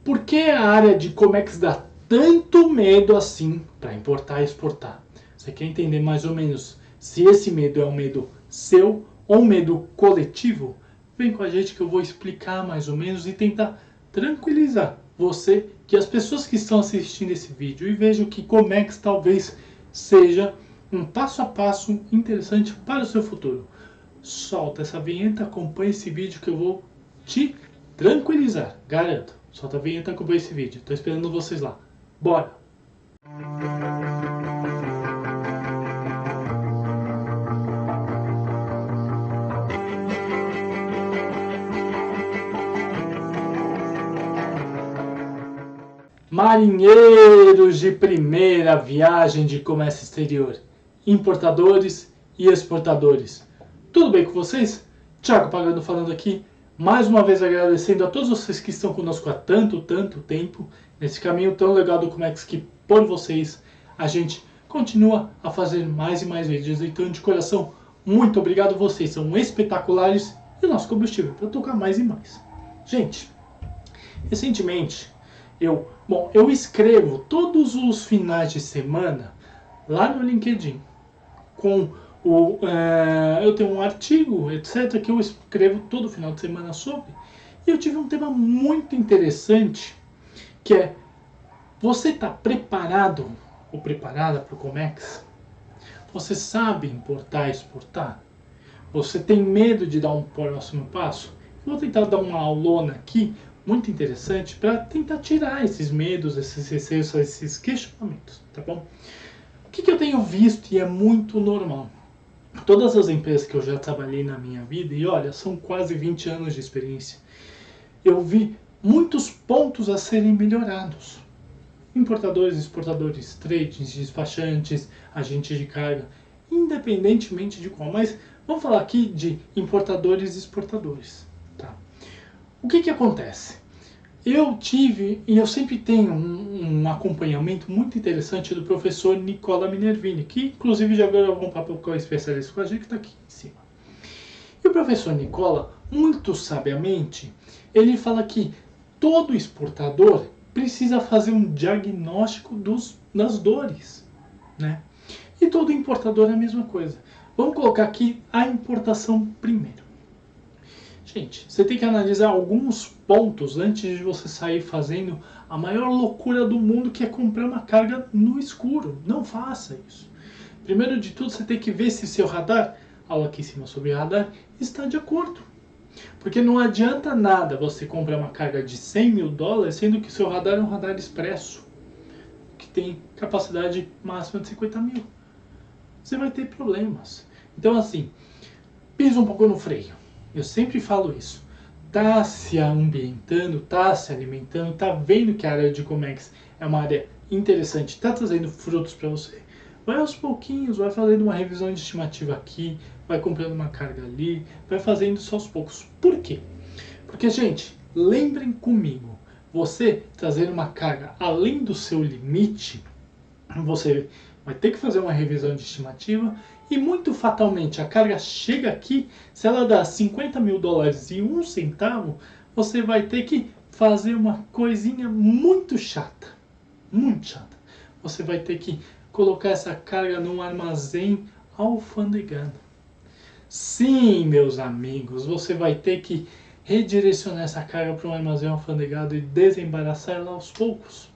Por que a área de Comex dá tanto medo assim para importar e exportar? Você quer entender mais ou menos se esse medo é um medo seu ou um medo coletivo? Vem com a gente que eu vou explicar mais ou menos e tentar tranquilizar você, que as pessoas que estão assistindo esse vídeo e vejam que Comex talvez seja um passo a passo interessante para o seu futuro. Solta essa vinheta, acompanha esse vídeo que eu vou te tranquilizar, garanto. Solta a vinheta, acompanha esse vídeo. Tô esperando vocês lá. Bora! Marinheiros de primeira viagem de comércio exterior, importadores e exportadores. Tudo bem com vocês? Thiago Pagano falando aqui, mais uma vez agradecendo a todos vocês que estão conosco há tanto tempo, nesse caminho tão legal do Comex que por vocês a gente continua a fazer mais e mais vídeos. Então, de coração, muito obrigado, vocês são espetaculares e o nosso combustível para tocar mais e mais. Gente, recentemente eu escrevo todos os finais de semana lá no LinkedIn eu tenho um artigo, etc, que eu escrevo todo final de semana sobre, e eu tive um tema muito interessante, que é: você está preparado ou preparada para o Comex? Você sabe importar e exportar? Você tem medo de dar um próximo passo? Eu vou tentar dar uma aulona aqui muito interessante para tentar tirar esses medos, esses receios, esses questionamentos, tá bom? O que eu tenho visto e é muito normal? Todas as empresas que eu já trabalhei na minha vida, e olha, são quase 20 anos de experiência, eu vi muitos pontos a serem melhorados. Importadores, exportadores, tradings, despachantes, agentes de carga, independentemente de qual, mas vamos falar aqui de importadores e exportadores, tá? O que acontece? Eu tive, e eu sempre tenho um acompanhamento muito interessante do professor Nicola Minervini, que inclusive já gravou um papo com o especialista com a gente, que está aqui em cima. E o professor Nicola, muito sabiamente, ele fala que todo exportador precisa fazer um diagnóstico das dores, né? E todo importador é a mesma coisa. Vamos colocar aqui a importação primeiro. Gente, você tem que analisar alguns pontos antes de você sair fazendo a maior loucura do mundo, que é comprar uma carga no escuro. Não faça isso. Primeiro de tudo, você tem que ver se seu radar, aula aqui em cima sobre radar, está de acordo. Porque não adianta nada você comprar uma carga de 100 mil dólares, sendo que seu radar é um radar expresso, que tem capacidade máxima de 50 mil. Você vai ter problemas. Então, assim, pisa um pouco no freio. Eu sempre falo isso. Tá se ambientando, tá se alimentando, tá vendo que a área de Comex é uma área interessante, tá trazendo frutos para você. Vai aos pouquinhos, vai fazendo uma revisão de estimativa aqui, vai comprando uma carga ali, vai fazendo isso aos poucos. Por quê? Porque, gente, lembrem comigo, você trazer uma carga além do seu limite, você vai ter que fazer uma revisão de estimativa e muito fatalmente a carga chega aqui, se ela dá 50 mil dólares e 1 centavo, você vai ter que fazer uma coisinha muito chata, muito chata. Você vai ter que colocar essa carga num armazém alfandegado. Sim, meus amigos, você vai ter que redirecionar essa carga para um armazém alfandegado e desembaraçar ela aos poucos.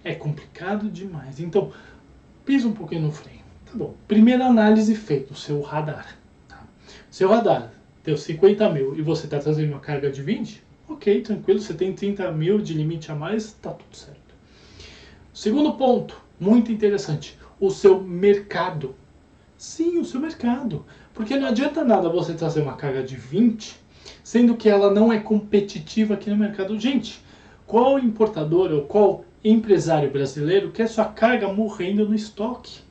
É complicado demais. Então, pisa um pouquinho no freio. Tá bom. Primeira análise feita, o seu radar. Tá? Seu radar deu 50 mil e você está trazendo uma carga de 20? Ok, tranquilo, você tem 30 mil de limite a mais, tá tudo certo. Segundo ponto, muito interessante, o seu mercado. Sim, o seu mercado. Porque não adianta nada você trazer uma carga de 20, sendo que ela não é competitiva aqui no mercado. Gente, qual importador ou qual empresário brasileiro quer sua carga morrendo no estoque?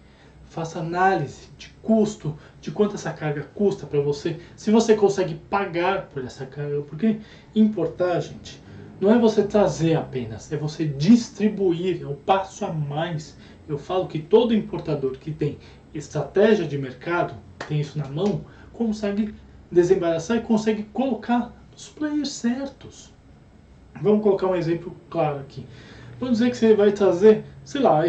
Faça análise de custo, de quanto essa carga custa para você, se você consegue pagar por essa carga, porque importar, gente, não é você trazer apenas, é você distribuir, é um passo a mais. Eu falo que todo importador que tem estratégia de mercado, tem isso na mão, consegue desembaraçar e consegue colocar nos players certos. Vamos colocar um exemplo claro aqui. Vamos dizer que você vai trazer, sei lá,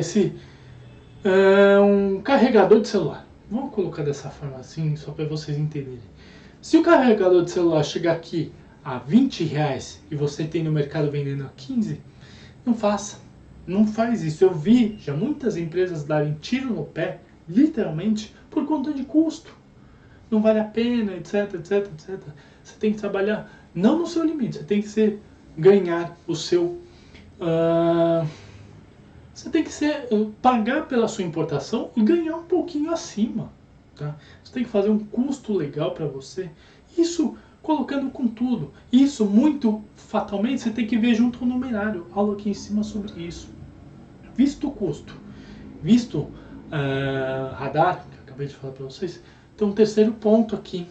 um carregador de celular. Vamos colocar dessa forma assim, só para vocês entenderem. Se o carregador de celular chegar aqui a R$ 20 e você tem no mercado vendendo a 15, não faça. Não faz isso. Eu vi já muitas empresas darem tiro no pé, literalmente, por conta de custo. Não vale a pena, etc, etc, etc. Você tem que trabalhar não no seu limite, você tem que ganhar o seu... você tem que pagar pela sua importação e ganhar um pouquinho acima. Tá? Você tem que fazer um custo legal para você. Isso colocando com tudo. Isso muito fatalmente você tem que ver junto ao numerário. Aula aqui em cima sobre isso. Visto o custo, visto radar, que eu acabei de falar para vocês, tem um terceiro ponto aqui,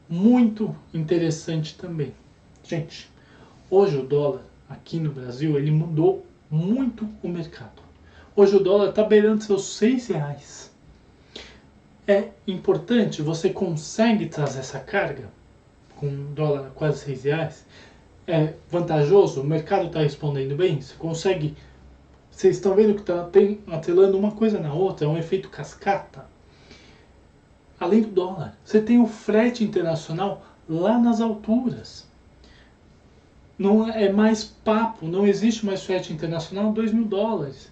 muito interessante também. Gente, hoje o dólar aqui no Brasil, ele mudou muito o mercado. Hoje o dólar está beirando seus R$ 6. É importante, você consegue trazer essa carga com o dólar a quase R$ 6? É vantajoso? O mercado está respondendo bem? Você consegue... Vocês estão vendo que está atrelando uma coisa na outra, é um efeito cascata. Além do dólar, você tem o frete internacional lá nas alturas. Não é mais papo, não existe mais frete internacional $2.000,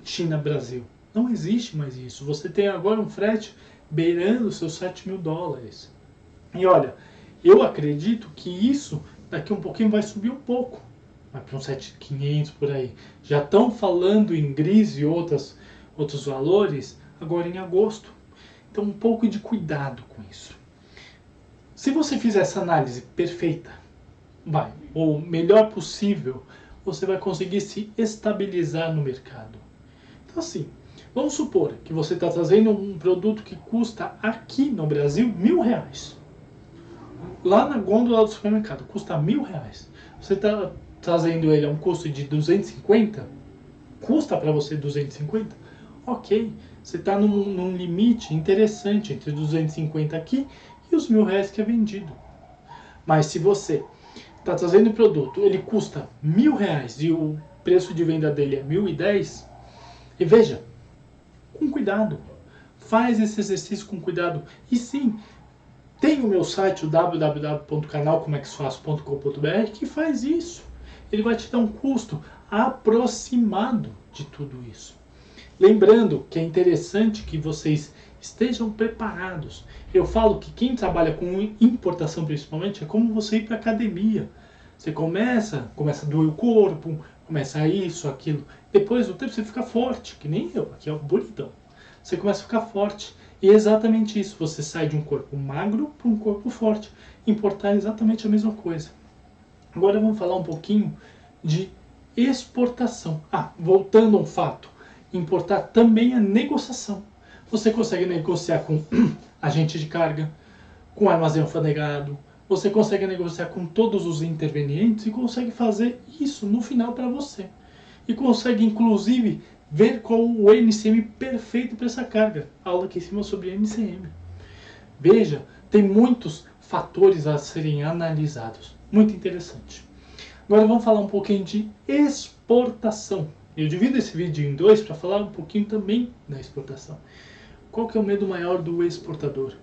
China-Brasil. Não existe mais isso. Você tem agora um frete beirando os seus $7.000. E olha, eu acredito que isso daqui um pouquinho vai subir um pouco. Vai para uns 7.500 por aí. Já estão falando em gris e outros valores agora em agosto. Então um pouco de cuidado com isso. Se você fizer essa análise perfeita, ou melhor possível, você vai conseguir se estabilizar no mercado. Então assim, vamos supor que você está trazendo um produto que custa aqui no Brasil R$ 1.000. Lá na gôndola do supermercado custa R$ 1.000. Você está trazendo ele a um custo de 250, custa para você 250, ok, você está num limite interessante entre 250 aqui e os R$ 1.000 que é vendido. Mas se você está trazendo o produto, ele custa R$ 1.000 e o preço de venda dele é 1.010, e veja, com cuidado, faz esse exercício com cuidado. E sim, tem o meu site, o www.canalcomexfaço.com.br, que faz isso. Ele vai te dar um custo aproximado de tudo isso. Lembrando que é interessante que vocês estejam preparados. Eu falo que quem trabalha com importação principalmente é como você ir para a academia. Você começa a doer o corpo, começa isso, aquilo. Depois do tempo você fica forte, que nem eu, aqui é o bonitão. Você começa a ficar forte. E é exatamente isso, você sai de um corpo magro para um corpo forte. Importar é exatamente a mesma coisa. Agora vamos falar um pouquinho de exportação. Voltando a um fato, importar também é negociação. Você consegue negociar com agente de carga, com armazém alfanegado, você consegue negociar com todos os intervenientes e consegue fazer isso no final para você. E consegue inclusive ver qual o NCM perfeito para essa carga. Aula aqui em cima sobre NCM. Veja, tem muitos fatores a serem analisados. Muito interessante. Agora vamos falar um pouquinho de exportação. Eu divido esse vídeo em dois para falar um pouquinho também da exportação. Qual que é o medo maior do exportador?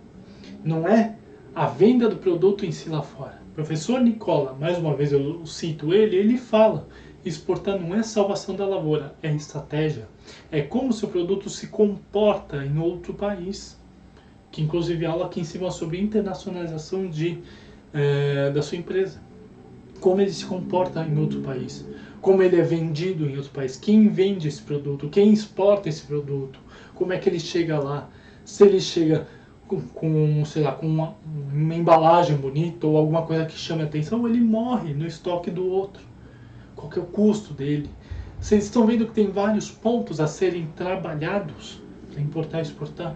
Não é a venda do produto em si lá fora. O professor Nicola, mais uma vez eu cito ele fala, exportar não é salvação da lavoura, é estratégia. É como seu produto se comporta em outro país. Que inclusive aula aqui em cima sobre internacionalização da sua empresa. Como ele se comporta em outro país, como ele é vendido em outro país, quem vende esse produto, quem exporta esse produto, como é que ele chega lá, se ele chega sei lá, com uma embalagem bonita ou alguma coisa que chame a atenção, ou ele morre no estoque do outro, qual que é o custo dele. Vocês estão vendo que tem vários pontos a serem trabalhados para importar e exportar.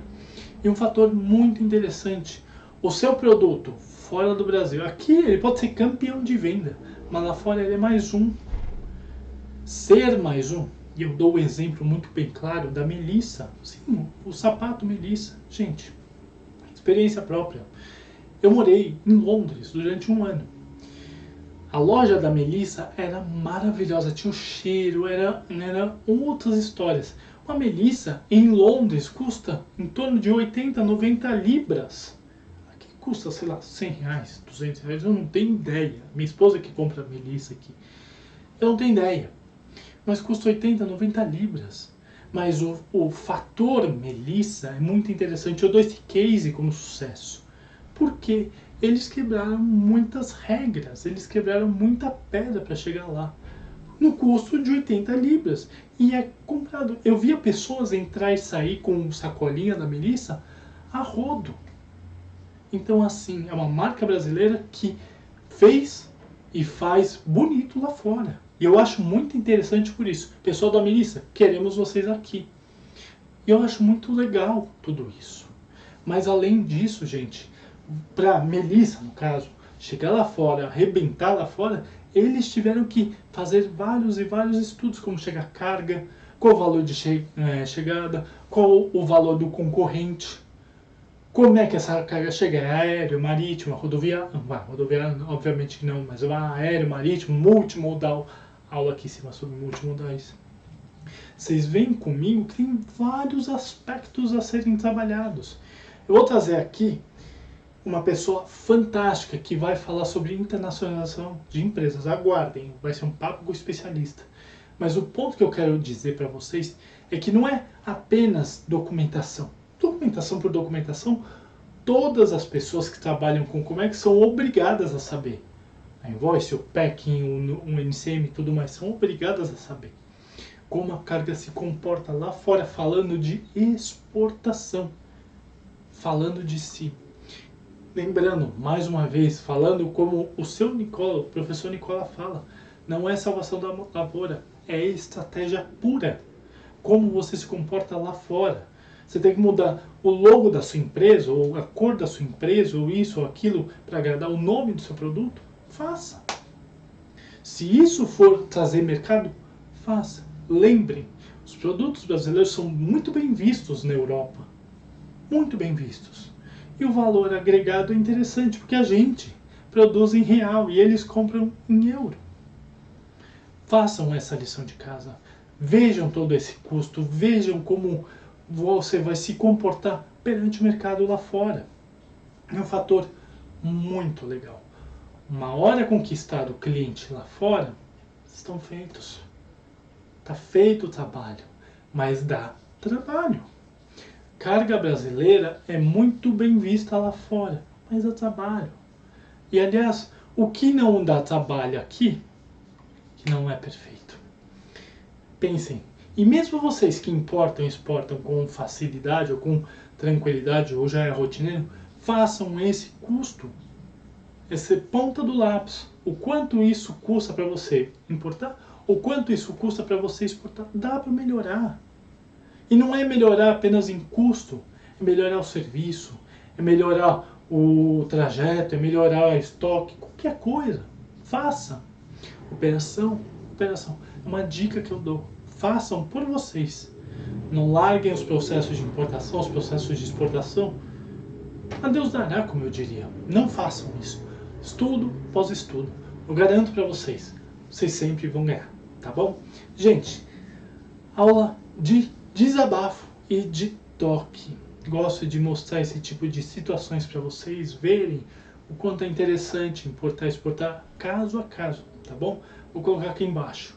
E um fator muito interessante, o seu produto fora do Brasil, aqui ele pode ser campeão de venda, mas lá fora ele é mais um. Ser mais um, e eu dou um exemplo muito bem claro da Melissa, sim, o sapato Melissa. Gente, experiência própria. Eu morei em Londres durante um ano. A loja da Melissa era maravilhosa, tinha o cheiro, era outras histórias. Uma Melissa em Londres custa em torno de 80, 90 libras. Aqui custa, sei lá, 100 reais, 200 reais, eu não tenho ideia. Minha esposa que compra a Melissa aqui. Eu não tenho ideia. Mas custa 80, 90 libras. Mas o fator Melissa é muito interessante. Eu dou esse case como sucesso. Por quê? Eles quebraram muitas regras, eles quebraram muita pedra para chegar lá, no custo de 80 libras. E é comprado. Eu via pessoas entrar e sair com sacolinha da Melissa a rodo. Então, assim, é uma marca brasileira que fez e faz bonito lá fora. E eu acho muito interessante por isso. Pessoal da Melissa, queremos vocês aqui. E eu acho muito legal tudo isso. Mas além disso, gente, para Melissa, no caso, chegar lá fora, arrebentar lá fora, eles tiveram que fazer vários e vários estudos, como chegar a carga, qual o valor de chegada, qual o valor do concorrente, como é que essa carga chega, é aéreo, marítimo, rodoviário, rodoviário obviamente não, mas é aéreo, marítimo, multimodal, aula aqui em cima sobre multimodais. Vocês veem comigo que tem vários aspectos a serem trabalhados. Eu vou trazer aqui uma pessoa fantástica que vai falar sobre internacionalização de empresas. Aguardem, vai ser um papo com especialista. Mas o ponto que eu quero dizer para vocês é que não é apenas documentação. Documentação por documentação, todas as pessoas que trabalham com Comex são obrigadas a saber. A invoice, o packing, um NCM e tudo mais, são obrigadas a saber como a carga se comporta lá fora, falando de exportação, falando de si. Lembrando, mais uma vez, falando como o seu Nicola, o professor Nicola fala, não é salvação da lavoura, é estratégia pura. Como você se comporta lá fora. Você tem que mudar o logo da sua empresa, ou a cor da sua empresa, ou isso ou aquilo, para agradar o nome do seu produto, faça. Se isso for trazer mercado, faça. Lembrem, os produtos brasileiros são muito bem vistos na Europa. Muito bem vistos. E o valor agregado é interessante, porque a gente produz em real e eles compram em euro. Façam essa lição de casa. Vejam todo esse custo, vejam como você vai se comportar perante o mercado lá fora. É um fator muito legal. Uma hora conquistado o cliente lá fora, estão feitos. Está feito o trabalho, mas dá trabalho. Carga brasileira é muito bem vista lá fora, mas dá trabalho. E aliás, o que não dá trabalho aqui, que não é perfeito. Pensem, e mesmo vocês que importam e exportam com facilidade ou com tranquilidade, ou já é rotineiro, façam esse custo, essa ponta do lápis. O quanto isso custa para você importar, o quanto isso custa para você exportar. Dá para melhorar. E não é melhorar apenas em custo, é melhorar o serviço, é melhorar o trajeto, é melhorar o estoque, qualquer coisa. Faça. Operação. É uma dica que eu dou. Façam por vocês. Não larguem os processos de importação, os processos de exportação. A Deus dará, como eu diria. Não façam isso. Estudo após estudo. Eu garanto para vocês. Vocês sempre vão ganhar. Tá bom? Gente, aula de desabafo e de toque. Gosto de mostrar esse tipo de situações para vocês verem o quanto é interessante importar e exportar caso a caso, tá bom? Vou colocar aqui embaixo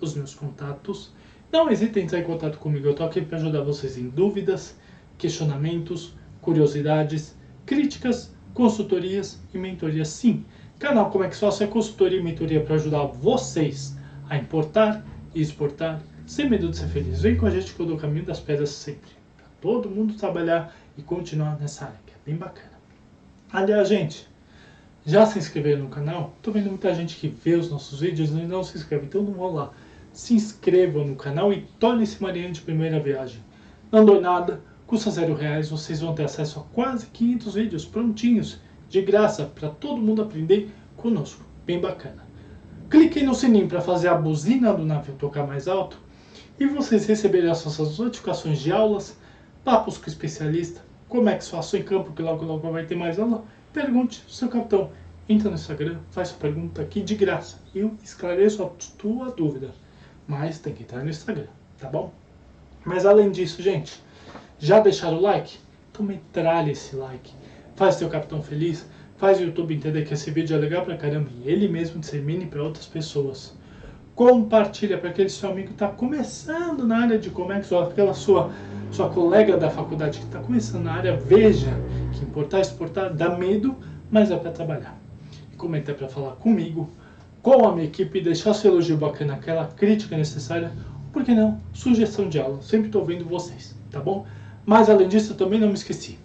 os meus contatos. Não hesitem em entrar em contato comigo, eu estou aqui para ajudar vocês em dúvidas, questionamentos, curiosidades, críticas, consultorias e mentorias. Sim, canal Como é que faço é consultoria e mentoria para ajudar vocês a importar e exportar sem medo de ser feliz. Vem com a gente que eu dou o caminho das pedras sempre. Para todo mundo trabalhar e continuar nessa área, que é bem bacana. Aliás, gente, já se inscreveram no canal? Estou vendo muita gente que vê os nossos vídeos e não se inscreve, então não vão lá. Se inscrevam no canal e tornem-se marinheiro de primeira viagem. Não dói nada, custa R$0, vocês vão ter acesso a quase 500 vídeos prontinhos, de graça, para todo mundo aprender conosco. Bem bacana. Cliquem no sininho para fazer a buzina do navio tocar mais alto e vocês receberem as nossas notificações de aulas, papos com especialista, como é que faço em campo, que logo logo vai ter mais aula. Pergunte ao seu capitão entra no Instagram, faz sua pergunta aqui de graça. Eu esclareço a tua dúvida. Mas tem que entrar no Instagram, tá bom? Mas além disso, gente, já deixaram o like? Então metralha esse like. Faz teu capitão feliz. Faz o YouTube entender que esse vídeo é legal pra caramba. E ele mesmo dissemine para outras pessoas. Compartilha para aquele seu amigo que está começando na área de comércio, ou aquela sua colega da faculdade que está começando na área. Veja que importar e exportar dá medo, mas é para trabalhar. E comenta para falar comigo, com a minha equipe, deixar seu elogio bacana, aquela crítica necessária, por que não? Sugestão de aula, sempre estou ouvindo vocês, tá bom? Mas além disso, eu também não me esqueci.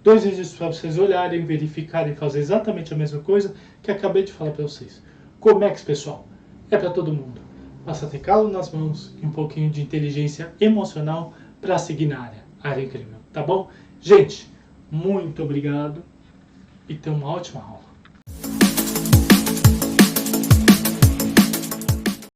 2 vídeos para vocês olharem, verificarem, fazer exatamente a mesma coisa que acabei de falar para vocês. Comex, pessoal, é para todo mundo. Basta ter calo nas mãos e um pouquinho de inteligência emocional para seguir na área. Área incrível, tá bom? Gente, muito obrigado e tenha uma ótima aula.